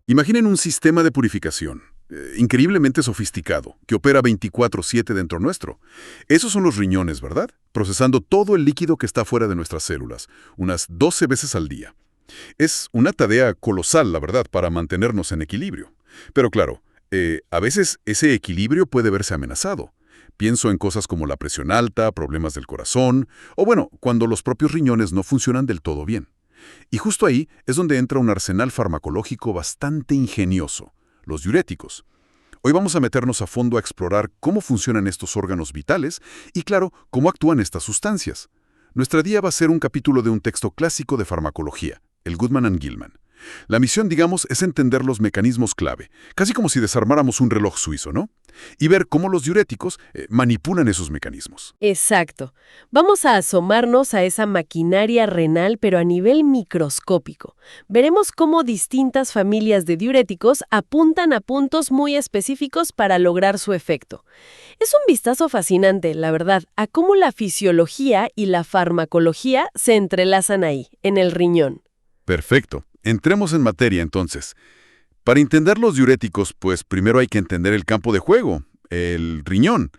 Imaginen un sistema de purificación, increíblemente sofisticado, que opera 24/7 dentro nuestro. Esos son los riñones, ¿verdad? Procesando todo el líquido que está fuera de nuestras células, unas 12 veces al día. Es una tarea colosal, la verdad, para mantenernos en equilibrio. Pero claro, a veces ese equilibrio puede verse amenazado. Pienso en cosas como la presión alta, problemas del corazón, o bueno, cuando los propios riñones no funcionan del todo bien. Y justo ahí es donde entra un arsenal farmacológico bastante ingenioso, los diuréticos. Hoy vamos a meternos a fondo a explorar cómo funcionan estos órganos vitales y, claro, cómo actúan estas sustancias. Nuestra guía va a ser un capítulo de un texto clásico de farmacología, el Goodman and Gilman. La misión, digamos, es entender los mecanismos clave, casi como si desarmáramos un reloj suizo, ¿no? Y ver cómo los diuréticos manipulan esos mecanismos. Exacto. Vamos a asomarnos a esa maquinaria renal, pero a nivel microscópico. Veremos cómo distintas familias de diuréticos apuntan a puntos muy específicos para lograr su efecto. Es un vistazo fascinante, la verdad, a cómo la fisiología y la farmacología se entrelazan ahí, en el riñón. Perfecto. Entremos en materia, entonces. Para entender los diuréticos, pues primero hay que entender el campo de juego, el riñón.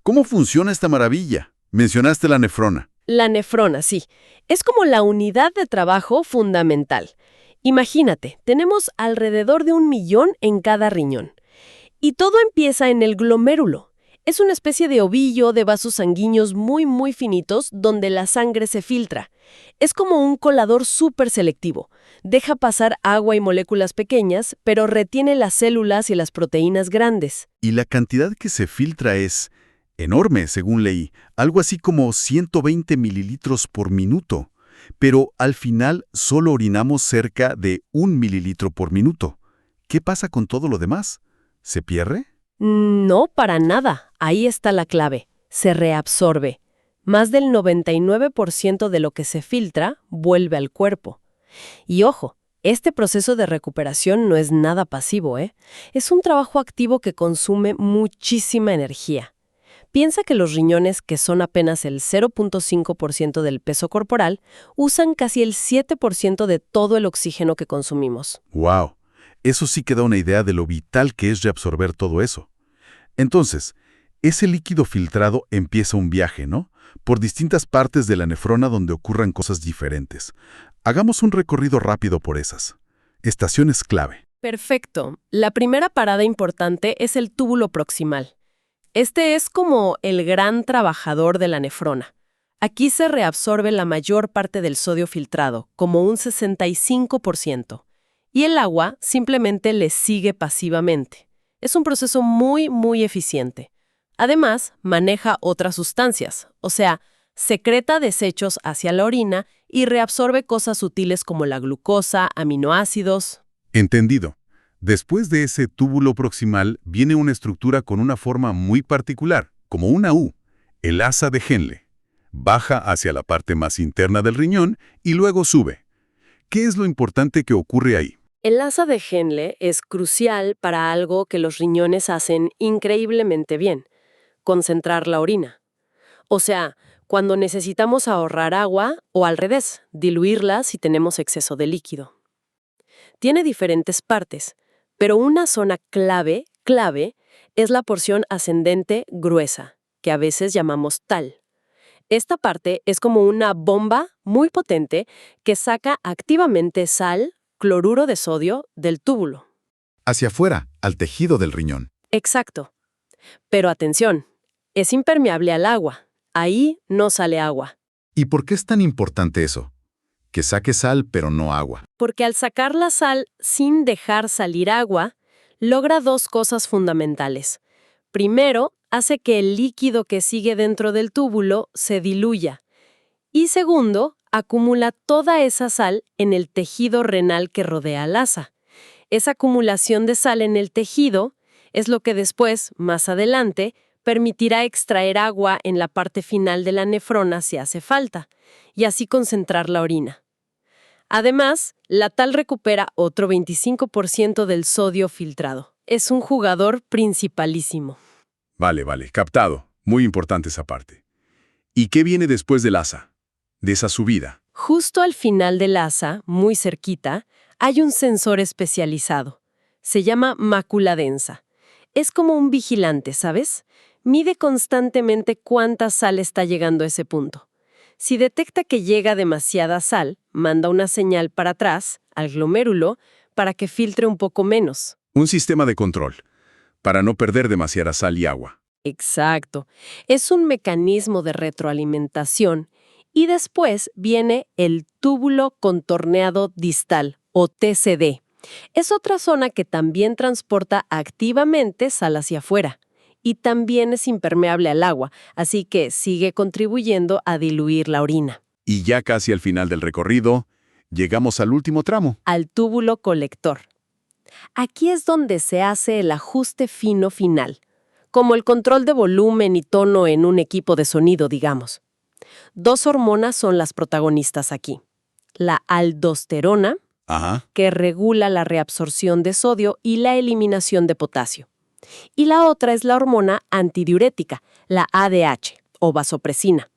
¿Cómo funciona esta maravilla? Mencionaste la nefrona. La nefrona, sí. Es como la unidad de trabajo fundamental. Imagínate, tenemos alrededor de 1 millón en cada riñón. Y todo empieza en el glomérulo. Es una especie de ovillo de vasos sanguíneos muy finitos donde la sangre se filtra. Es como un colador súper selectivo. Deja pasar agua y moléculas pequeñas, pero retiene las células y las proteínas grandes. Y la cantidad que se filtra es enorme, según leí, algo así como 120 mililitros por minuto. Pero al final solo orinamos cerca de 1 mililitro por minuto. ¿Qué pasa con todo lo demás? ¿Se pierde? No, para nada. Ahí está la clave. Se reabsorbe. Más del 99% de lo que se filtra vuelve al cuerpo. Y ojo, este proceso de recuperación no es nada pasivo, ¿eh? Es un trabajo activo que consume muchísima energía. Piensa que los riñones, que son apenas el 0.5% del peso corporal, usan casi el 7% de todo el oxígeno que consumimos. ¡Wow! Eso sí que da una idea de lo vital que es reabsorber todo eso. Entonces, ese líquido filtrado empieza un viaje, ¿no? Por distintas partes de la nefrona donde ocurran cosas diferentes. Hagamos un recorrido rápido por esas. Estaciones clave. Perfecto. La primera parada importante es el túbulo proximal. Este es como el gran trabajador de la nefrona. Aquí se reabsorbe la mayor parte del sodio filtrado, como un 65%. Y el agua simplemente le sigue pasivamente. Es un proceso muy eficiente. Además, maneja otras sustancias, o sea, secreta desechos hacia la orina y reabsorbe cosas sutiles como la glucosa, aminoácidos. Entendido. Después de ese túbulo proximal viene una estructura con una forma muy particular, como una U, el asa de Henle. Baja hacia la parte más interna del riñón y luego sube. ¿Qué es lo importante que ocurre ahí? El asa de Henle es crucial para algo que los riñones hacen increíblemente bien: concentrar la orina. O sea, cuando necesitamos ahorrar agua o al revés, diluirla si tenemos exceso de líquido. Tiene diferentes partes, pero una zona clave es la porción ascendente gruesa, que a veces llamamos tal. Esta parte es como una bomba muy potente que saca activamente sal, cloruro de sodio, del túbulo. Hacia afuera, al tejido del riñón. Exacto. Pero atención, es impermeable al agua. Ahí no sale agua. ¿Y por qué es tan importante eso? Que saque sal, pero no agua. Porque al sacar la sal sin dejar salir agua, logra dos cosas fundamentales. Primero, hace que el líquido que sigue dentro del túbulo se diluya. Y segundo, acumula toda esa sal en el tejido renal que rodea al asa. Esa acumulación de sal en el tejido es lo que después, más adelante, permitirá extraer agua en la parte final de la nefrona si hace falta, y así concentrar la orina. Además, la tal recupera otro 25% del sodio filtrado. Es un jugador principalísimo. Vale, captado. Muy importante esa parte. ¿Y qué viene después del asa? De esa subida. Justo al final del asa, muy cerquita, hay un sensor especializado. Se llama mácula densa. Es como un vigilante, ¿sabes? Mide constantemente cuánta sal está llegando a ese punto. Si detecta que llega demasiada sal, manda una señal para atrás, al glomérulo, para que filtre un poco menos. Un sistema de control, para no perder demasiada sal y agua. Exacto. Es un mecanismo de retroalimentación y después viene el túbulo contorneado distal, o TCD. Es otra zona que también transporta activamente sal hacia afuera y también es impermeable al agua, así que sigue contribuyendo a diluir la orina. Y ya casi al final del recorrido, llegamos al último tramo. Al túbulo colector. Aquí es donde se hace el ajuste fino final, como el control de volumen y tono en un equipo de sonido, digamos. Dos hormonas son las protagonistas aquí. La aldosterona, que regula la reabsorción de sodio y la eliminación de potasio. Y la otra es la hormona antidiurética, la ADH, o vasopresina.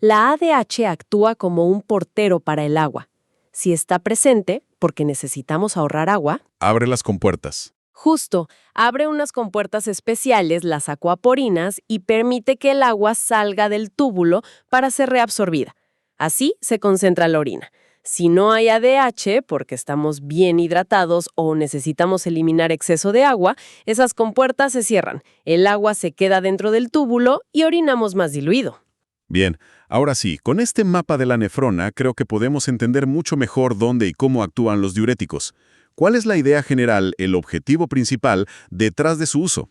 La ADH actúa como un portero para el agua. Si está presente, porque necesitamos ahorrar agua, Abre las compuertas. justo, abre unas compuertas especiales, las acuaporinas, y permite que el agua salga del túbulo para ser reabsorbida. Así se concentra la orina. Si no hay ADH, porque estamos bien hidratados o necesitamos eliminar exceso de agua, esas compuertas se cierran, el agua se queda dentro del túbulo y orinamos más diluido. Bien, ahora sí, con este mapa de la nefrona creo que podemos entender mucho mejor dónde y cómo actúan los diuréticos. ¿Cuál es la idea general, el objetivo principal detrás de su uso?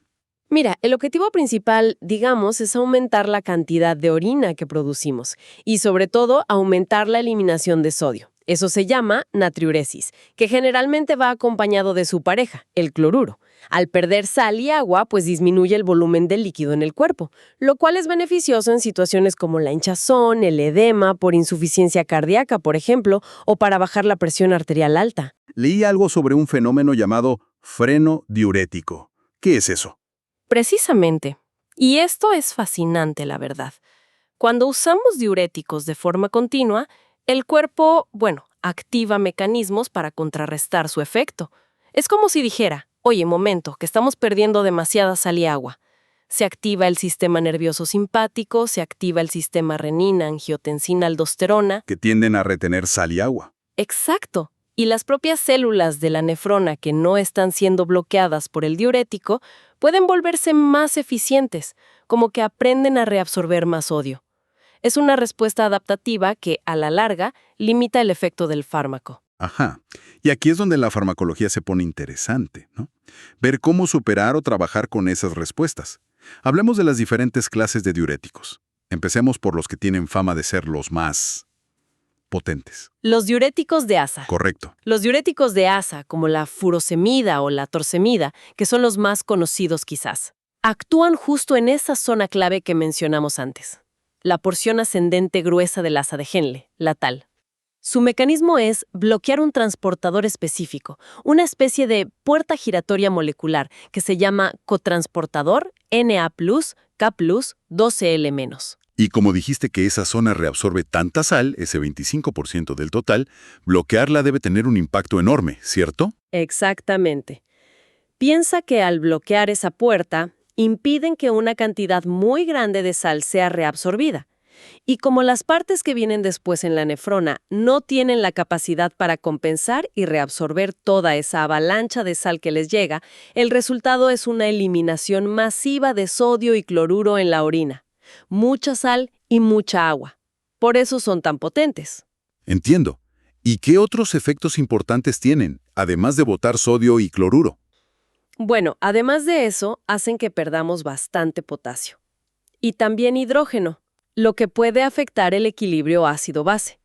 Mira, el objetivo principal, digamos, es aumentar la cantidad de orina que producimos y, sobre todo, aumentar la eliminación de sodio. Eso se llama natriuresis, que generalmente va acompañado de su pareja, el cloruro. Al perder sal y agua, pues disminuye el volumen del líquido en el cuerpo, lo cual es beneficioso en situaciones como la hinchazón, el edema, por insuficiencia cardíaca, por ejemplo, o para bajar la presión arterial alta. Leí algo sobre un fenómeno llamado freno diurético. ¿Qué es eso? Precisamente. Y esto es fascinante, la verdad. Cuando usamos diuréticos de forma continua, el cuerpo, activa mecanismos para contrarrestar su efecto. Es como si dijera, oye, momento, que estamos perdiendo demasiada sal y agua. Se activa el sistema nervioso simpático, se activa el sistema renina, angiotensina, aldosterona. Que tienden a retener sal y agua. Exacto. Y las propias células de la nefrona que no están siendo bloqueadas por el diurético pueden volverse más eficientes, como que aprenden a reabsorber más sodio. Es una respuesta adaptativa que, a la larga, limita el efecto del fármaco. Ajá. Y aquí es donde la farmacología se pone interesante, ¿no? Ver cómo superar o trabajar con esas respuestas. Hablemos de las diferentes clases de diuréticos. Empecemos por los que tienen fama de ser los más potentes. Los diuréticos de asa. Correcto. Los diuréticos de asa, como la furosemida o la torsemida, que son los más conocidos quizás, actúan justo en esa zona clave que mencionamos antes, la porción ascendente gruesa del asa de Henle, la tal. Su mecanismo es bloquear un transportador específico, una especie de puerta giratoria molecular que se llama cotransportador Na+, K+, 12L-. Y como dijiste que esa zona reabsorbe tanta sal, ese 25% del total, bloquearla debe tener un impacto enorme, ¿cierto? Exactamente. Piensa que al bloquear esa puerta, impiden que una cantidad muy grande de sal sea reabsorbida. Y como las partes que vienen después en la nefrona no tienen la capacidad para compensar y reabsorber toda esa avalancha de sal que les llega, el resultado es una eliminación masiva de sodio y cloruro en la orina. Mucha sal y mucha agua. Por eso son tan potentes. Entiendo. ¿Y qué otros efectos importantes tienen, además de botar sodio y cloruro? Bueno, además de eso, hacen que perdamos bastante potasio. Y también hidrógeno, lo que puede afectar el equilibrio ácido-base.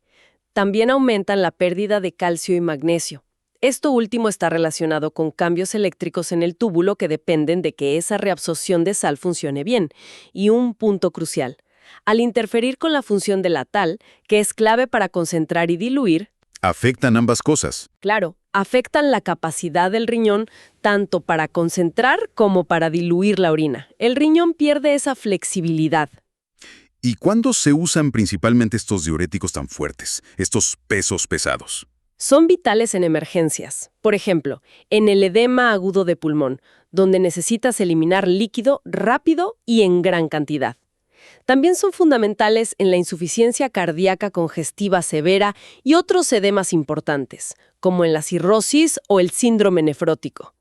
También aumentan la pérdida de calcio y magnesio. Esto último está relacionado con cambios eléctricos en el túbulo que dependen de que esa reabsorción de sal funcione bien. Y un punto crucial. Al interferir con la función de la tal, que es clave para concentrar y diluir, Afectan ambas cosas. claro, afectan la capacidad del riñón tanto para concentrar como para diluir la orina. El riñón pierde esa flexibilidad. ¿Y cuándo se usan principalmente estos diuréticos tan fuertes, estos pesos pesados? Son vitales en emergencias. Por ejemplo, en el edema agudo de pulmón, donde necesitas eliminar líquido rápido y en gran cantidad. También son fundamentales en la insuficiencia cardíaca congestiva severa y otros edemas importantes, como en la cirrosis o el síndrome nefrótico.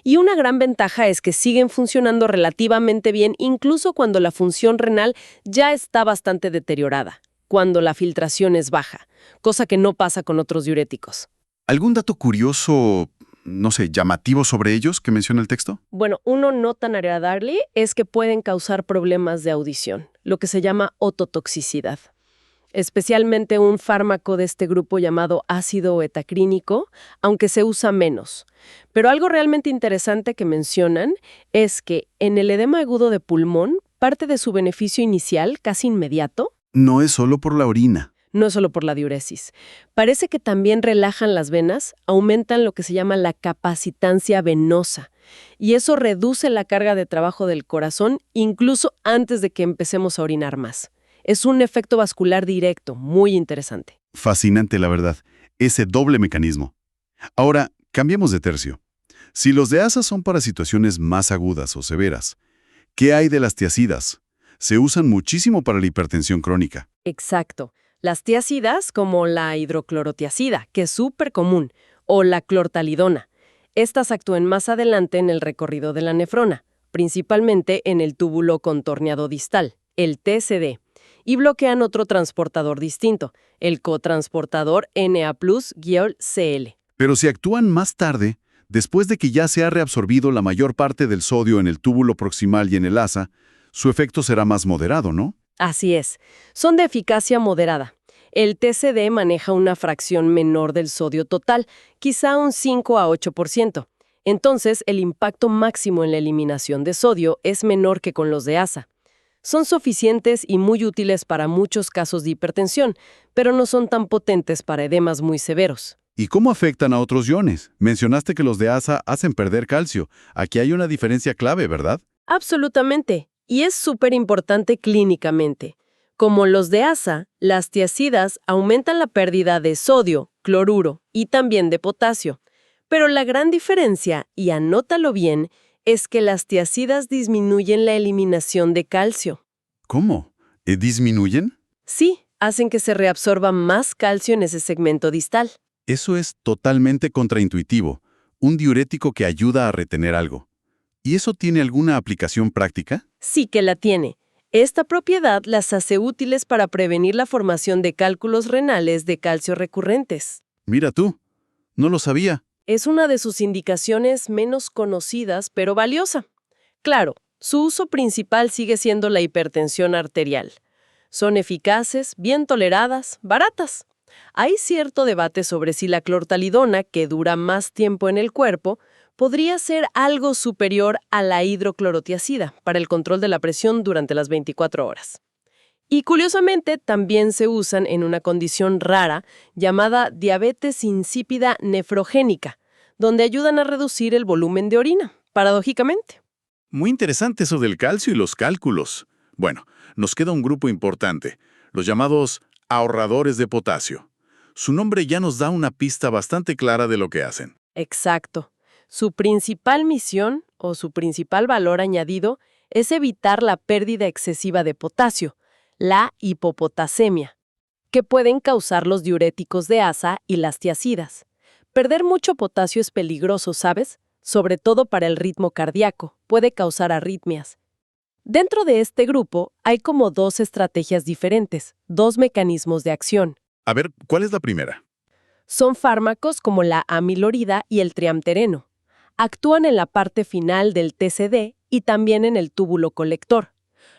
Y una gran ventaja es que siguen funcionando relativamente bien incluso cuando la función renal ya está bastante deteriorada, cuando la filtración es baja, cosa que no pasa con otros diuréticos. ¿Algún dato curioso, no sé, llamativo sobre ellos que menciona el texto? Bueno, uno no tan agradable es que pueden causar problemas de audición, lo que se llama ototoxicidad. Especialmente un fármaco de este grupo llamado ácido etacrínico, aunque se usa menos. Pero algo realmente interesante que mencionan es que en el edema agudo de pulmón, parte de su beneficio inicial, casi inmediato, No es solo por la orina. no es solo por la diuresis. Parece que también relajan las venas, aumentan lo que se llama la capacitancia venosa, y eso reduce la carga de trabajo del corazón incluso antes de que empecemos a orinar más. Es un efecto vascular directo, muy interesante. Fascinante, la verdad. Ese doble mecanismo. Ahora, cambiemos de tercio. Si los de ASA son para situaciones más agudas o severas, ¿qué hay de las tiazidas? Se usan muchísimo para la hipertensión crónica. Exacto. Las tiazidas, como la hidroclorotiazida, que es súper común, o la clortalidona. Estas actúan más adelante en el recorrido de la nefrona, principalmente en el túbulo contorneado distal, el TCD, y bloquean otro transportador distinto, el cotransportador Na+-Cl. Pero si actúan más tarde, después de que ya se ha reabsorbido la mayor parte del sodio en el túbulo proximal y en el asa, su efecto será más moderado, ¿no? Así es. Son de eficacia moderada. El TCD maneja una fracción menor del sodio total, quizá un 5 a 8%. Entonces, el impacto máximo en la eliminación de sodio es menor que con los de ASA. Son suficientes y muy útiles para muchos casos de hipertensión, pero no son tan potentes para edemas muy severos. ¿Y cómo afectan a otros iones? Mencionaste que los de ASA hacen perder calcio. Aquí hay una diferencia clave, ¿verdad? Absolutamente. Y es súper importante clínicamente. Como los de ASA, las tiazidas aumentan la pérdida de sodio, cloruro y también de potasio. Pero la gran diferencia, y anótalo bien, es que las tiazidas disminuyen la eliminación de calcio. ¿Cómo? ¿Disminuyen? Sí, hacen que se reabsorba más calcio en ese segmento distal. Eso es totalmente contraintuitivo. Un diurético que ayuda a retener algo. ¿Y eso tiene alguna aplicación práctica? Sí que la tiene. Esta propiedad las hace útiles para prevenir la formación de cálculos renales de calcio recurrentes. Mira tú, no lo sabía. Es una de sus indicaciones menos conocidas, pero valiosa. Claro, su uso principal sigue siendo la hipertensión arterial. Son eficaces, bien toleradas, baratas. Hay cierto debate sobre si la clortalidona, que dura más tiempo en el cuerpo, podría ser algo superior a la hidroclorotiazida para el control de la presión durante las 24 horas. Y curiosamente, también se usan en una condición rara llamada diabetes insípida nefrogénica, donde ayudan a reducir el volumen de orina, paradójicamente. Muy interesante eso del calcio y los cálculos. Bueno, nos queda un grupo importante, los llamados ahorradores de potasio. Su nombre ya nos da una pista bastante clara de lo que hacen. Exacto. Su principal misión, o su principal valor añadido, es evitar la pérdida excesiva de potasio, la hipopotasemia, que pueden causar los diuréticos de ASA y las tiazidas. Perder mucho potasio es peligroso, ¿sabes? Sobre todo para el ritmo cardíaco, puede causar arritmias. Dentro de este grupo hay como dos estrategias diferentes, dos mecanismos de acción. A ver, ¿cuál es la primera? Son fármacos como la amilorida y el triamtereno. Actúan en la parte final del TCD y también en el túbulo colector.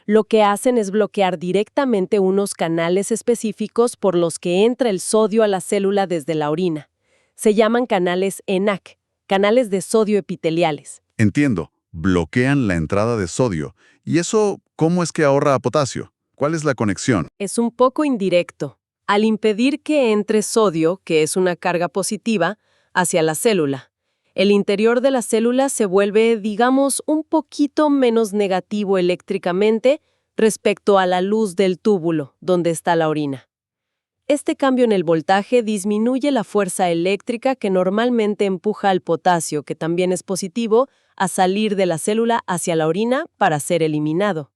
Lo que hacen es bloquear directamente unos canales específicos por los que entra el sodio a la célula desde la orina. Se llaman canales ENaC, canales de sodio epiteliales. Entiendo, bloquean la entrada de sodio. ¿Y eso cómo es que ahorra potasio? ¿Cuál es la conexión? Es un poco indirecto. Al impedir que entre sodio, que es una carga positiva, hacia la célula, el interior de la célula se vuelve, digamos, un poquito menos negativo eléctricamente respecto a la luz del túbulo, donde está la orina. Este cambio en el voltaje disminuye la fuerza eléctrica que normalmente empuja al potasio, que también es positivo, a salir de la célula hacia la orina para ser eliminado.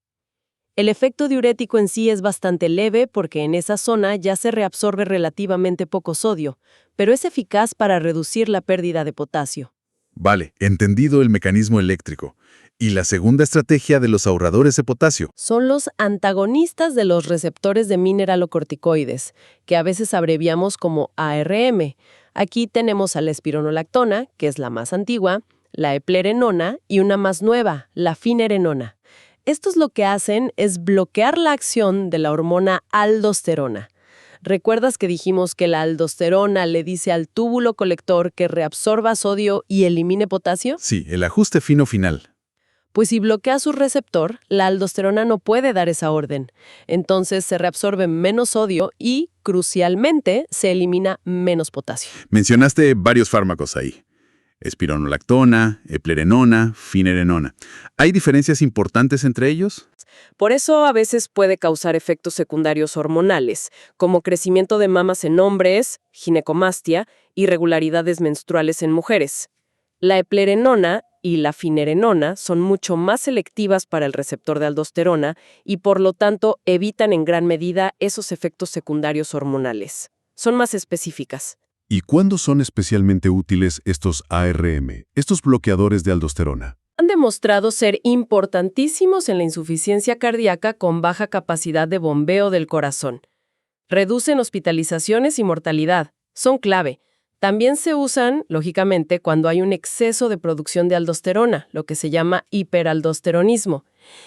El efecto diurético en sí es bastante leve porque en esa zona ya se reabsorbe relativamente poco sodio, pero es eficaz para reducir la pérdida de potasio. Vale, entendido el mecanismo eléctrico. ¿Y la segunda estrategia de los ahorradores de potasio? Son los antagonistas de los receptores de mineralocorticoides, que a veces abreviamos como ARM. Aquí tenemos a la espironolactona, que es la más antigua, la eplerenona y una más nueva, la finerenona. Estos lo que hacen es bloquear la acción de la hormona aldosterona. ¿Recuerdas que dijimos que la aldosterona le dice al túbulo colector que reabsorba sodio y elimine potasio? Sí, el ajuste fino final. Pues si bloquea su receptor, la aldosterona no puede dar esa orden. Entonces se reabsorbe menos sodio y, crucialmente, se elimina menos potasio. Mencionaste varios fármacos ahí. Espironolactona, eplerenona, finerenona. ¿Hay diferencias importantes entre ellos? Por eso a veces puede causar efectos secundarios hormonales, como crecimiento de mamas en hombres, ginecomastia, irregularidades menstruales en mujeres. La eplerenona y la finerenona son mucho más selectivas para el receptor de aldosterona y por lo tanto evitan en gran medida esos efectos secundarios hormonales. Son más específicas. ¿Y cuándo son especialmente útiles estos ARM, estos bloqueadores de aldosterona? Han demostrado ser importantísimos en la insuficiencia cardíaca con baja capacidad de bombeo del corazón. Reducen hospitalizaciones y mortalidad. Son clave. También se usan, lógicamente, cuando hay un exceso de producción de aldosterona, lo que se llama hiperaldosteronismo.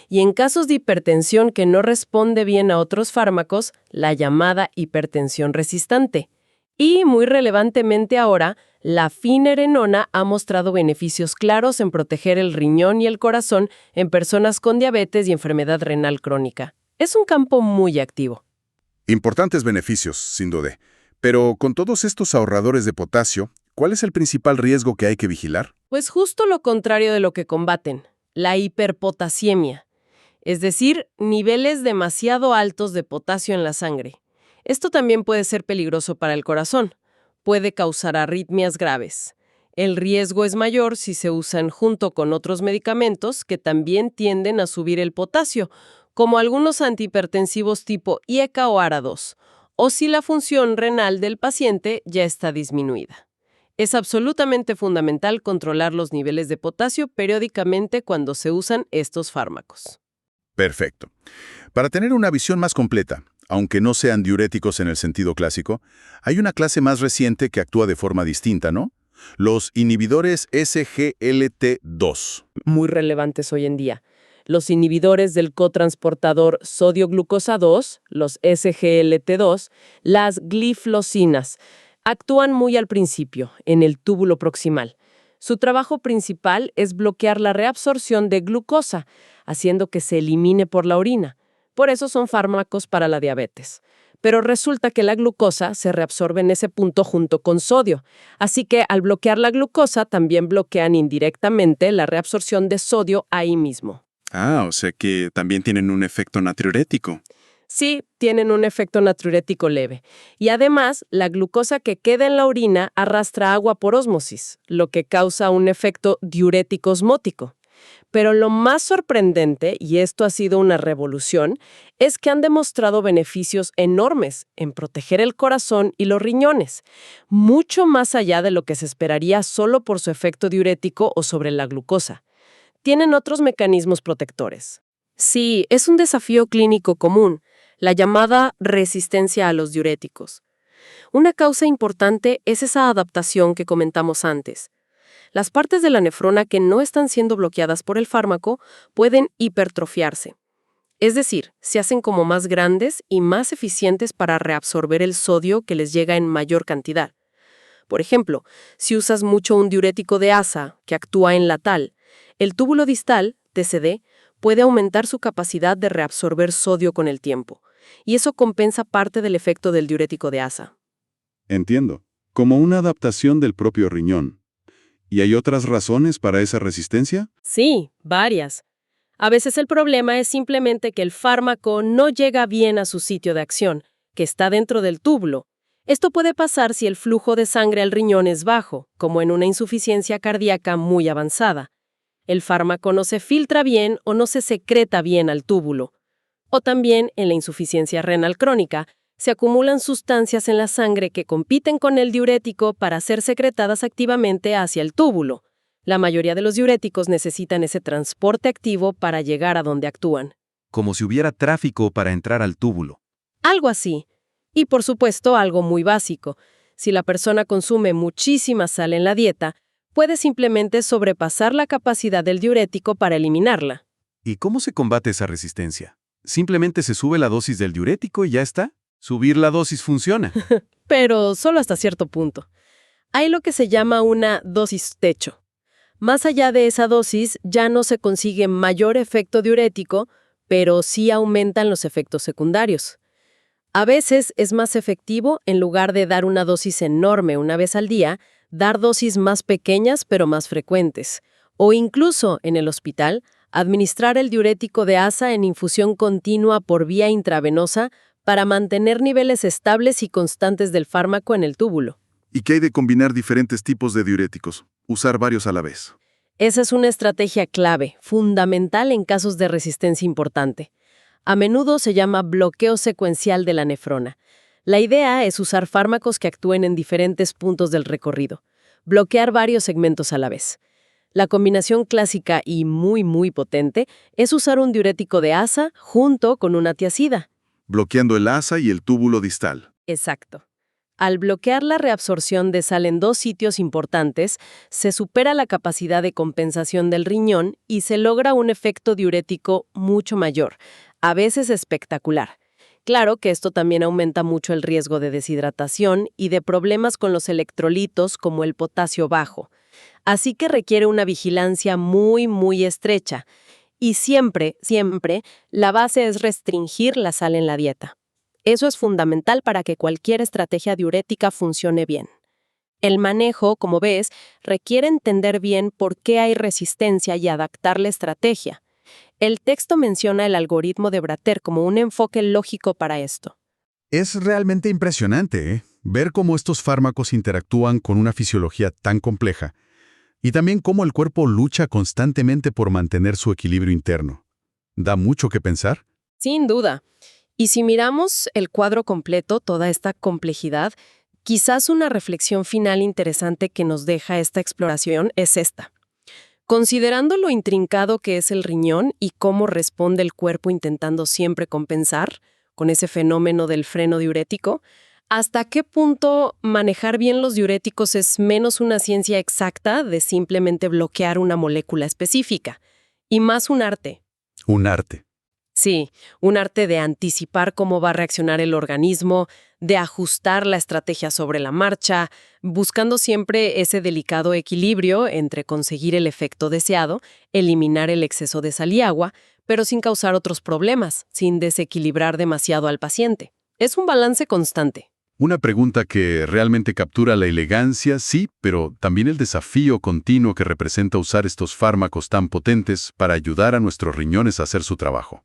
Y en casos de hipertensión que no responde bien a otros fármacos, la llamada hipertensión resistente. Y, muy relevantemente ahora, la finerenona ha mostrado beneficios claros en proteger el riñón y el corazón en personas con diabetes y enfermedad renal crónica. Es un campo muy activo. Importantes beneficios, sin duda. Pero con todos estos ahorradores de potasio, ¿cuál es el principal riesgo que hay que vigilar? Pues justo lo contrario de lo que combaten, la hiperpotasiemia, es decir, niveles demasiado altos de potasio en la sangre. Esto también puede ser peligroso para el corazón. Puede causar arritmias graves. El riesgo es mayor si se usan junto con otros medicamentos que también tienden a subir el potasio, como algunos antihipertensivos tipo IECA o ARA2, o si la función renal del paciente ya está disminuida. Es absolutamente fundamental controlar los niveles de potasio periódicamente cuando se usan estos fármacos. Perfecto. Para tener una visión más completa, aunque no sean diuréticos en el sentido clásico, hay una clase más reciente que actúa de forma distinta, ¿no? Los inhibidores SGLT2. Muy relevantes hoy en día. Los inhibidores del cotransportador sodio-glucosa 2, los SGLT2, las gliflosinas, actúan muy al principio, en el túbulo proximal. Su trabajo principal es bloquear la reabsorción de glucosa, haciendo que se elimine por la orina. Por eso son fármacos para la diabetes. Pero resulta que la glucosa se reabsorbe en ese punto junto con sodio. Así que al bloquear la glucosa también bloquean indirectamente la reabsorción de sodio ahí mismo. O sea que también tienen un efecto natriurético. Sí, tienen un efecto natriurético leve. Y además, la glucosa que queda en la orina arrastra agua por ósmosis, lo que causa un efecto diurético osmótico. Pero lo más sorprendente, y esto ha sido una revolución, es que han demostrado beneficios enormes en proteger el corazón y los riñones, mucho más allá de lo que se esperaría solo por su efecto diurético o sobre la glucosa. Tienen otros mecanismos protectores. Sí, es un desafío clínico común, la llamada resistencia a los diuréticos. Una causa importante es esa adaptación que comentamos antes. Las partes de la nefrona que no están siendo bloqueadas por el fármaco pueden hipertrofiarse. Es decir, se hacen como más grandes y más eficientes para reabsorber el sodio que les llega en mayor cantidad. Por ejemplo, si usas mucho un diurético de asa que actúa en la tal, el túbulo distal, TCD, puede aumentar su capacidad de reabsorber sodio con el tiempo, y eso compensa parte del efecto del diurético de asa. Entiendo. Como una adaptación del propio riñón. ¿Y hay otras razones para esa resistencia? Sí, varias. A veces el problema es simplemente que el fármaco no llega bien a su sitio de acción, que está dentro del túbulo. Esto puede pasar si el flujo de sangre al riñón es bajo, como en una insuficiencia cardíaca muy avanzada. El fármaco no se filtra bien o no se secreta bien al túbulo. O también, en la insuficiencia renal crónica, se acumulan sustancias en la sangre que compiten con el diurético para ser secretadas activamente hacia el túbulo. La mayoría de los diuréticos necesitan ese transporte activo para llegar a donde actúan. Como si hubiera tráfico para entrar al túbulo. Algo así. Y por supuesto, algo muy básico. Si la persona consume muchísima sal en la dieta, puede simplemente sobrepasar la capacidad del diurético para eliminarla. ¿Y cómo se combate esa resistencia? ¿Simplemente se sube la dosis del diurético y ya está? Subir la dosis funciona. Pero solo hasta cierto punto. Hay lo que se llama una dosis techo. Más allá de esa dosis, ya no se consigue mayor efecto diurético, pero sí aumentan los efectos secundarios. A veces es más efectivo, en lugar de dar una dosis enorme una vez al día, dar dosis más pequeñas pero más frecuentes. O incluso, en el hospital, administrar el diurético de asa en infusión continua por vía intravenosa para mantener niveles estables y constantes del fármaco en el túbulo. ¿Y qué hay de combinar diferentes tipos de diuréticos? Usar varios a la vez. Esa es una estrategia clave, fundamental en casos de resistencia importante. A menudo se llama bloqueo secuencial de la nefrona. La idea es usar fármacos que actúen en diferentes puntos del recorrido, bloquear varios segmentos a la vez. La combinación clásica y muy potente es usar un diurético de asa junto con una tiazida. Bloqueando el asa y el túbulo distal. Exacto. Al bloquear la reabsorción de sal en dos sitios importantes, se supera la capacidad de compensación del riñón y se logra un efecto diurético mucho mayor, a veces espectacular. Claro que esto también aumenta mucho el riesgo de deshidratación y de problemas con los electrolitos como el potasio bajo. Así que requiere una vigilancia muy estrecha. Y siempre, la base es restringir la sal en la dieta. Eso es fundamental para que cualquier estrategia diurética funcione bien. El manejo, como ves, requiere entender bien por qué hay resistencia y adaptar la estrategia. El texto menciona el algoritmo de Brater como un enfoque lógico para esto. Es realmente impresionante, ver cómo estos fármacos interactúan con una fisiología tan compleja y también cómo el cuerpo lucha constantemente por mantener su equilibrio interno. ¿Da mucho que pensar? Sin duda. Y si miramos el cuadro completo, toda esta complejidad, quizás una reflexión final interesante que nos deja esta exploración es esta. Considerando lo intrincado que es el riñón y cómo responde el cuerpo intentando siempre compensar con ese fenómeno del freno diurético, ¿hasta qué punto manejar bien los diuréticos es menos una ciencia exacta de simplemente bloquear una molécula específica y más un arte? Un arte. Sí, un arte de anticipar cómo va a reaccionar el organismo, de ajustar la estrategia sobre la marcha, buscando siempre ese delicado equilibrio entre conseguir el efecto deseado, eliminar el exceso de sal y agua, pero sin causar otros problemas, sin desequilibrar demasiado al paciente. Es un balance constante. Una pregunta que realmente captura la elegancia, sí, pero también el desafío continuo que representa usar estos fármacos tan potentes para ayudar a nuestros riñones a hacer su trabajo.